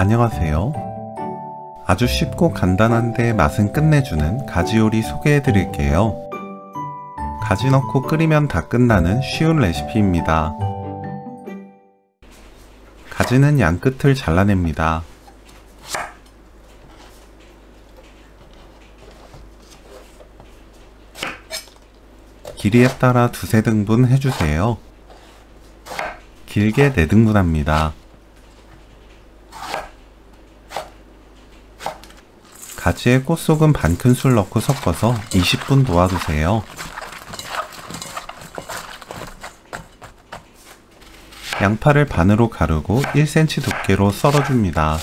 안녕하세요. 아주 쉽고 간단한데 맛은 끝내주는 가지 요리 소개해 드릴게요. 가지 넣고 끓이면 다 끝나는 쉬운 레시피입니다. 가지는 양끝을 잘라냅니다. 길이에 따라 2~3등분 해주세요. 길게 4등분 합니다. 가지에 꽃소금 반큰술 넣고 섞어서 20분 놓아두세요. 양파를 반으로 가르고 1cm 두께로 썰어줍니다.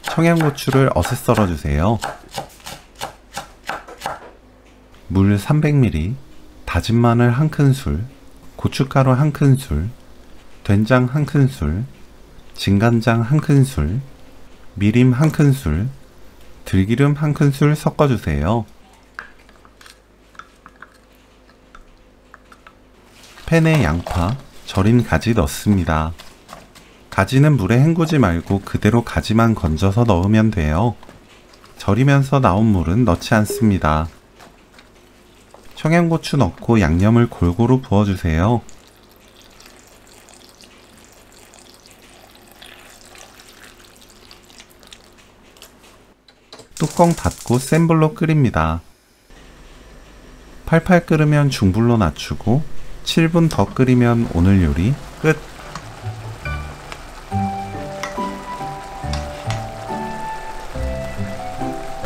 청양고추를 어슷 썰어주세요. 물 300ml, 다진 마늘 1큰술, 고춧가루 1큰술, 된장 1큰술, 진간장 1큰술, 미림 1큰술, 들기름 1큰술 섞어주세요. 팬에 양파, 절인 가지 넣습니다. 가지는 물에 헹구지 말고 그대로 가지만 건져서 넣으면 돼요. 절이면서 나온 물은 넣지 않습니다. 청양고추 넣고 양념을 골고루 부어주세요. 뚜껑 닫고 센 불로 끓입니다. 팔팔 끓으면 중불로 낮추고 7분 더 끓이면 오늘 요리 끝!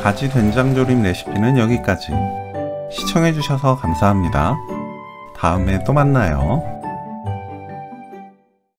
가지 된장조림 레시피는 여기까지. 시청해주셔서 감사합니다. 다음에 또 만나요.